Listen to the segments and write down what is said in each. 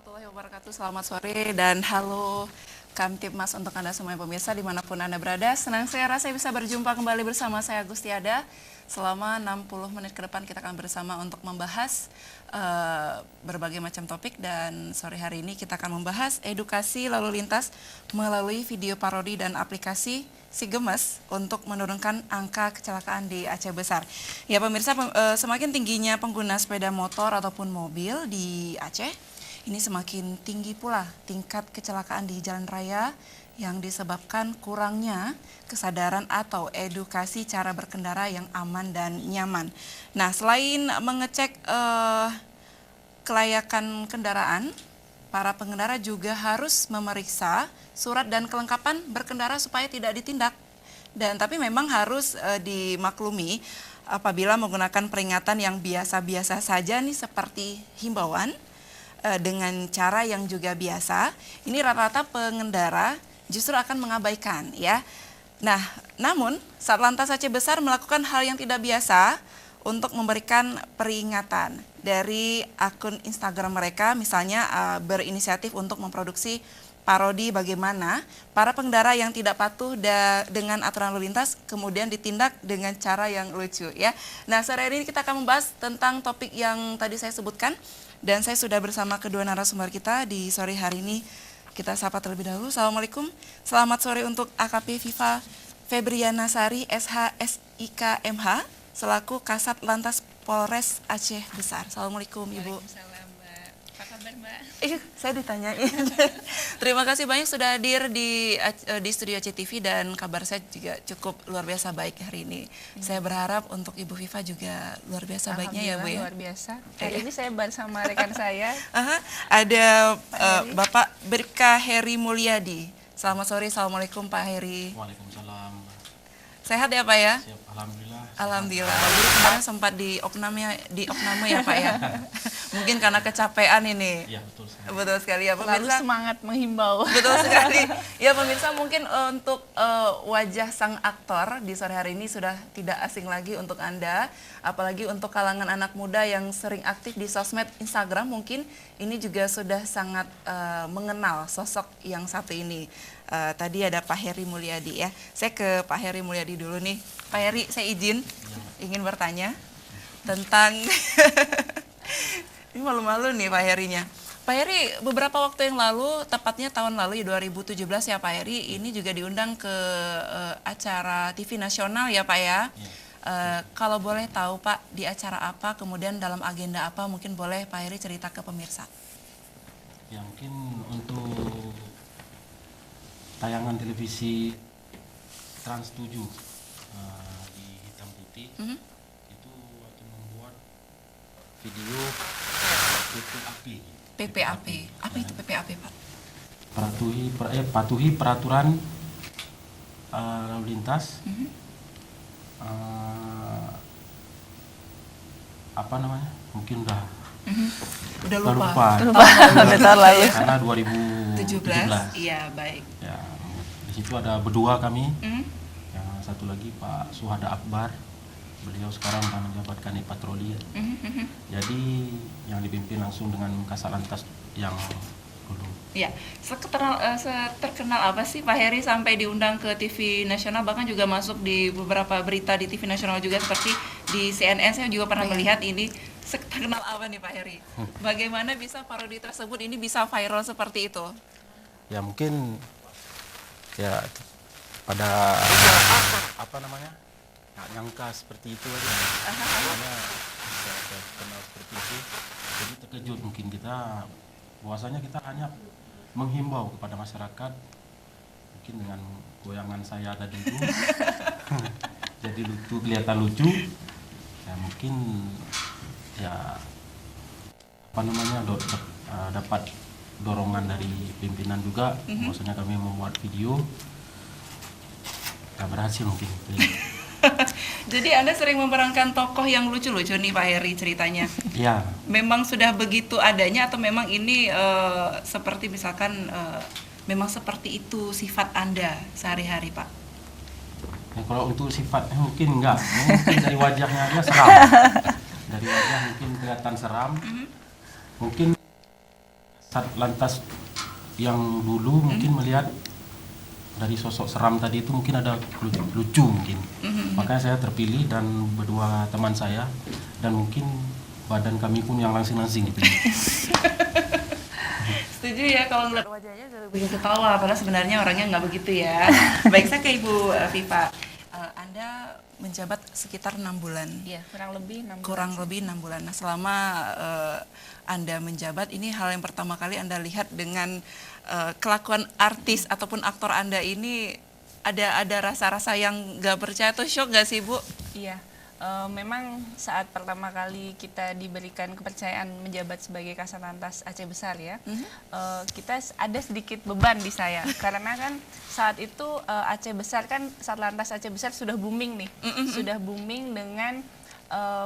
warahmatullahi wabarakatuh. Selamat sore dan halo Kamtibmas untuk Anda semua pemirsa dimanapun Anda berada. Senang saya rasa bisa berjumpa kembali bersama saya Agustiada. Selama 60 menit ke depan kita akan bersama untuk membahas berbagai macam topik, dan sore hari ini kita akan membahas edukasi lalu lintas melalui video parodi dan aplikasi Si Gemes untuk menurunkan angka kecelakaan di Aceh Besar. Ya pemirsa, semakin tingginya pengguna sepeda motor ataupun mobil di Aceh, ini semakin tinggi pula tingkat kecelakaan di jalan raya yang disebabkan kurangnya kesadaran atau edukasi cara berkendara yang aman dan nyaman. Nah, selain mengecek kelayakan kendaraan, para pengendara juga harus memeriksa surat dan kelengkapan berkendara supaya tidak ditindak. Tapi memang harus dimaklumi apabila menggunakan peringatan yang biasa-biasa saja nih seperti himbauan dengan cara yang juga biasa, ini rata-rata pengendara justru akan mengabaikan ya. Nah, namun Satlantas Aceh Besar melakukan hal yang tidak biasa untuk memberikan peringatan dari akun Instagram mereka, misalnya berinisiatif untuk memproduksi parodi bagaimana para pengendara yang tidak patuh dengan aturan lalu lintas kemudian ditindak dengan cara yang lucu ya. Nah, sore ini kita akan membahas tentang topik yang tadi saya sebutkan, dan saya sudah bersama kedua narasumber kita di sore hari ini. Kita sapa terlebih dahulu. Assalamualaikum. Selamat sore untuk AKP Viva Febriana Sari, SH SIK MH, selaku Kasat Lantas Polres Aceh Besar. Assalamualaikum Ibu. Waalaikumsalam, Mbak. Apa kabar, Mbak? Saya ditanyain. Terima kasih banyak sudah hadir di studio Aceh TV, dan kabar saya juga cukup luar biasa baik hari ini. Saya berharap untuk Ibu Viva juga luar biasa baiknya ya Bu ya. Luar biasa. Hari ini saya bersama rekan saya. Ada Bapak Berkah Heri Mulyadi. Selamat sore. Assalamualaikum Pak Heri. Waalaikumsalam. Sehat ya Pak ya? Siap, alhamdulillah. Alhamdulillah. Jadi kemarin sempat di opname ya Pak ya. Mungkin karena kecapean ini. Iya, betul sekali. Betul sekali ya Lalu pemirsa. semangat menghimbau. Betul sekali. Ya pemirsa, mungkin untuk wajah sang aktor di sore hari ini sudah tidak asing lagi untuk Anda. Apalagi untuk kalangan anak muda yang sering aktif di sosmed Instagram, mungkin ini juga sudah sangat mengenal sosok yang satu ini. Tadi ada Pak Heri Mulyadi ya. Saya ke Pak Heri Mulyadi dulu nih. Pak Heri, saya izin ingin bertanya tentang ini malu-malu nih Pak Herinya. Pak Heri, beberapa waktu yang lalu, tepatnya tahun lalu 2017 ya Pak Heri, ini juga diundang ke acara TV nasional ya Pak ya. Kalau boleh tahu Pak, di acara apa, kemudian dalam agenda apa, mungkin boleh Pak Heri cerita ke pemirsa. Ya, mungkin untuk tayangan televisi Trans 7 di hitam putih itu waktu membuat video PPAP. PPAP, apa itu PPAP Pak? Patuhi peraturan lalu lintas. Apa namanya? Mungkin udah lupa. Tahun lalu. Karena 2017. Iya, baik. Ya, di situ ada berdua kami. Yang satu lagi Pak Suhada Akbar. Beliau sekarang menjabat Kanit Patroli. Jadi yang dipimpin langsung dengan Kasat Lantas yang dulu. Ya, terkenal apa sih Pak Heri sampai diundang ke TV nasional, bahkan juga masuk di beberapa berita di TV nasional juga seperti di CNN, saya juga pernah melihat ini. Terkenal apa nih Pak Heri? Bagaimana bisa parodi tersebut ini bisa viral seperti itu? Ya mungkin ya pada apa namanya? Nggak nyangka seperti itu aja. Makanya bisa terkenal seperti itu. Jadi terkejut mungkin kita, bahwasanya kita hanya menghimbau kepada masyarakat, mungkin dengan goyangan saya tadi itu jadi kelihatan lucu ya, mungkin ya apa namanya dapat dorongan dari pimpinan juga, maksudnya kami membuat video ya berhasil mungkin. Jadi Anda sering memerankan tokoh yang lucu-lucu nih Pak Heri ceritanya. Ya. Memang sudah begitu adanya atau memang ini seperti misalkan memang seperti itu sifat Anda sehari-hari Pak? Ya, kalau untuk sifatnya mungkin enggak, mungkin dari wajahnya aja seram. Dari wajah mungkin kelihatan seram. Mungkin Lantas yang dulu mungkin melihat dari sosok seram tadi itu mungkin ada lucu mungkin. Makanya saya terpilih dan berdua teman saya dan mungkin badan kami pun yang langsing-langsing gitu. Setuju ya, kalau ngeliat wajahnya udah lebih ketawa, padahal sebenarnya orangnya nggak begitu ya. Baik, saya ke Ibu Viva. Anda menjabat sekitar 6 bulan. Iya, kurang lebih 6 bulan. Kurang lebih 6 bulan. Nah, selama Anda menjabat, ini hal yang pertama kali Anda lihat dengan kelakuan artis ataupun aktor Anda ini, ada rasa-rasa yang nggak percaya atau shock nggak sih, Bu? Iya, memang saat pertama kali kita diberikan kepercayaan menjabat sebagai Kasatlantas Aceh Besar ya, kita ada sedikit beban di saya karena kan saat itu Aceh Besar kan Satlantas Aceh Besar sudah booming nih, sudah booming dengan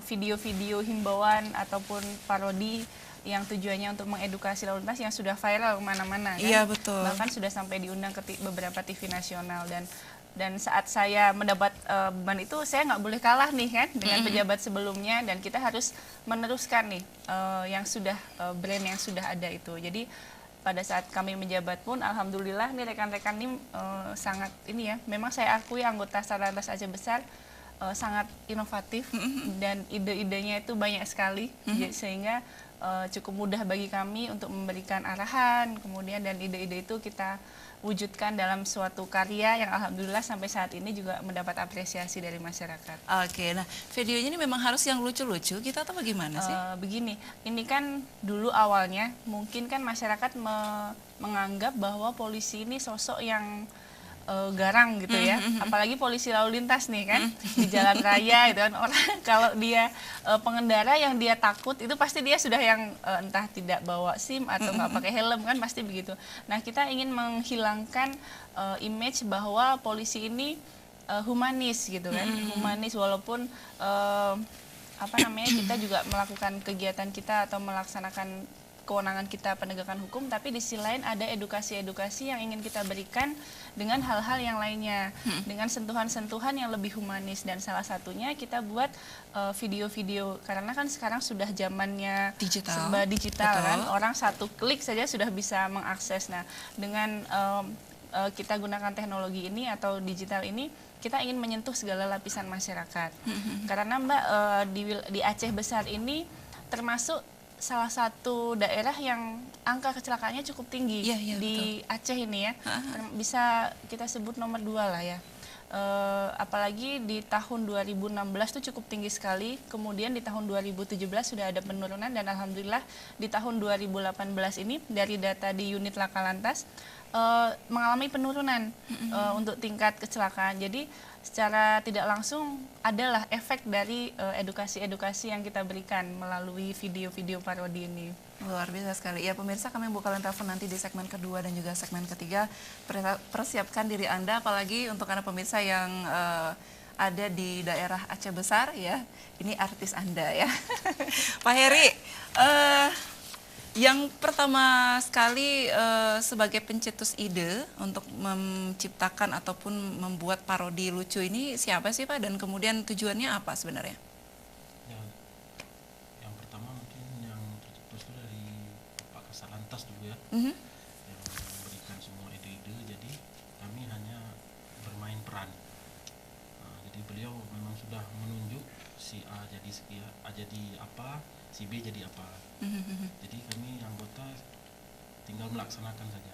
video-video himbauan ataupun parodi yang tujuannya untuk mengedukasi lalu lintas yang sudah viral kemana-mana kan. Iya, betul. Bahkan sudah sampai diundang ke beberapa TV nasional dan saat saya mendapat beban itu saya nggak boleh kalah nih kan dengan pejabat sebelumnya dan kita harus meneruskan nih yang sudah brand yang sudah ada itu. Jadi pada saat kami menjabat pun alhamdulillah nih rekan-rekan ini sangat ini ya, memang saya akui anggota Satlantas Aceh Besar sangat inovatif dan ide-idenya itu banyak sekali sehingga cukup mudah bagi kami untuk memberikan arahan, kemudian dan ide-ide itu kita wujudkan dalam suatu karya yang alhamdulillah sampai saat ini juga mendapat apresiasi dari masyarakat. Oke, nah videonya ini memang harus yang lucu-lucu kita atau bagaimana sih? Begini, ini kan dulu awalnya mungkin kan masyarakat menganggap bahwa polisi ini sosok yang garang gitu ya, apalagi polisi lalu lintas nih kan di jalan raya gitu kan, orang kalau dia pengendara yang dia takut itu pasti dia sudah yang entah tidak bawa SIM atau nggak pakai helm kan pasti begitu. Nah kita ingin menghilangkan image bahwa polisi ini humanis gitu kan, humanis walaupun apa namanya kita juga melakukan kegiatan kita atau melaksanakan kewenangan kita penegakan hukum, tapi di sisi lain ada edukasi-edukasi yang ingin kita berikan dengan hal-hal yang lainnya, dengan sentuhan-sentuhan yang lebih humanis, dan salah satunya kita buat video-video karena kan sekarang sudah zamannya serba digital kan, orang satu klik saja sudah bisa mengakses. Nah dengan kita gunakan teknologi ini atau digital ini, kita ingin menyentuh segala lapisan masyarakat. Karena Mbak di Aceh Besar ini termasuk salah satu daerah yang angka kecelakaannya cukup tinggi di betul. Aceh ini ya, bisa kita sebut nomor 2 lah ya. Apalagi di tahun 2016 itu cukup tinggi sekali, kemudian di tahun 2017 sudah ada penurunan dan alhamdulillah di tahun 2018 ini dari data di unit Laka Lantas mengalami penurunan untuk tingkat kecelakaan. Jadi secara tidak langsung adalah efek dari edukasi-edukasi yang kita berikan melalui video-video parodi ini. Luar biasa sekali. Ya pemirsa, kami buka telepon nanti di segmen kedua dan juga segmen ketiga. Persiapkan diri Anda, apalagi untuk Anda pemirsa yang ada di daerah Aceh Besar ya. Ini artis Anda ya. Pak Heri, yang pertama sekali sebagai pencetus ide untuk menciptakan ataupun membuat parodi lucu ini siapa sih Pak, dan kemudian tujuannya apa sebenarnya? Ya, yang pertama mungkin yang tercetus itu dari Pak Kasatlantas dulu ya, yang memberikan semua ide-ide, jadi kami hanya bermain peran. Nah, jadi beliau memang sudah menunjuk si A jadi apa, si B jadi apa. Jadi kami anggota tinggal melaksanakan saja.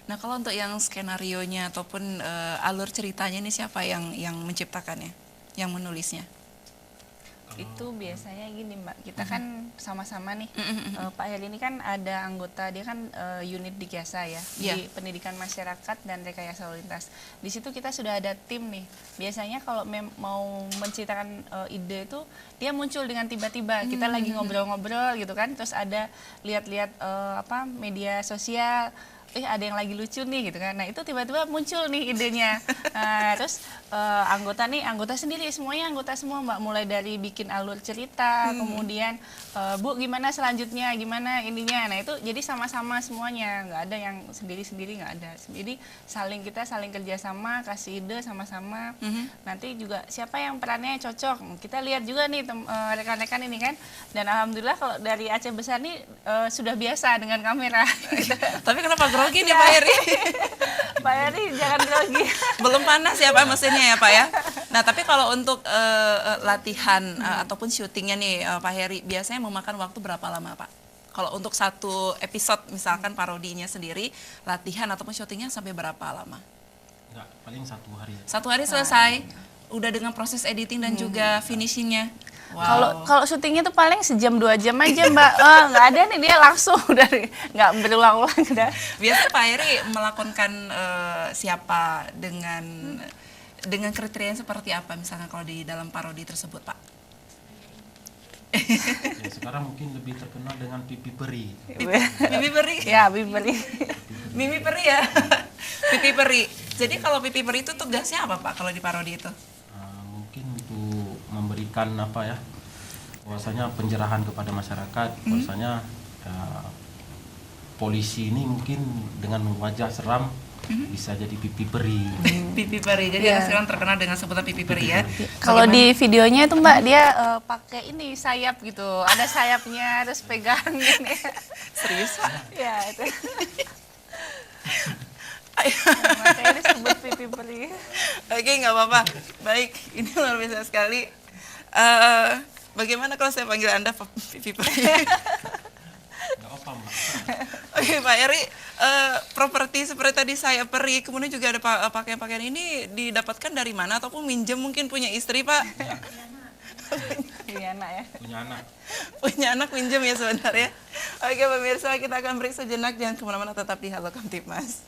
Nah kalau untuk yang skenarionya ataupun alur ceritanya ini siapa yang menciptakannya, yang menulisnya? Itu biasanya gini Mbak, kita kan sama-sama nih, Pak Heri ini kan ada anggota, dia kan unit di Kiasa ya, di pendidikan masyarakat dan rekayasa lalu lintas. Di situ kita sudah ada tim nih. Biasanya kalau mau menciptakan ide itu, dia muncul dengan tiba-tiba, kita lagi ngobrol-ngobrol gitu kan, terus ada lihat-lihat media sosial, ada yang lagi lucu nih gitu kan. Nah itu tiba-tiba muncul nih idenya. Terus anggota sendiri semuanya anggota semua Mbak, mulai dari bikin alur cerita, kemudian Bu gimana selanjutnya, gimana ininya. Nah itu jadi sama-sama semuanya, nggak ada yang sendiri-sendiri, nggak ada. Jadi kita saling kerjasama, kasih ide sama-sama. Nanti juga siapa yang perannya cocok, kita lihat juga nih rekan-rekan ini kan. Dan alhamdulillah kalau dari Aceh Besar nih sudah biasa dengan kamera. Gitu. Tapi kenapa grogi nih Pak Heri? Pak Heri jangan grogi. Belum panas ya Pak mesinnya ya Pak ya. Nah tapi kalau untuk latihan ataupun syutingnya nih Pak Heri, biasanya memakan waktu berapa lama Pak? Kalau untuk satu episode misalkan parodinya sendiri, latihan ataupun syutingnya sampai berapa lama? Enggak, paling 1 hari. 1 hari selesai, udah dengan proses editing dan juga finishingnya. Kalau syutingnya tuh paling sejam 2 jam aja Mbak. Nggak ada nih, dia langsung dari nggak berulang-ulang udah. Biasanya Pak Heri melakonkan siapa dengan kriteria yang seperti apa misalnya kalau di dalam parodi tersebut Pak? Ya, sekarang mungkin lebih terkenal dengan Pipi Peri. Pipi Peri? Ya, Pipi Peri. Mimi Peri ya? Pipi Peri. Jadi kalau Pipi Peri itu tugasnya apa Pak kalau di parodi itu? Mungkin untuk memberikan bahwasanya pencerahan kepada masyarakat, bahwasanya polisi ini mungkin dengan wajah seram bisa jadi Pipi Peri. Pipi Peri. Jadi sekarang terkenal dengan sebutan Pipi Peri ya. Kalau di videonya itu Mbak, dia pakai ini sayap gitu. Ada sayapnya, terus pegang gini. Serius Pak? Ya, itu. Makanya disebut Pipi Peri. Oke, nggak apa-apa. Baik, ini luar biasa sekali. Bagaimana kalau saya panggil Anda Pipi Peri? Nggak apa Mbak. Oke Pak Heri, properti seperti tadi saya peri, kemudian juga ada pakaian-pakaian ini didapatkan dari mana ataupun minjem mungkin punya istri Pak? Punya anak ya. Punya anak. Punya anak minjem ya sebentar ya. Oke pemirsa, kita akan break sejenak, jangan kemana-mana, tetap di Halo Kamtipmas.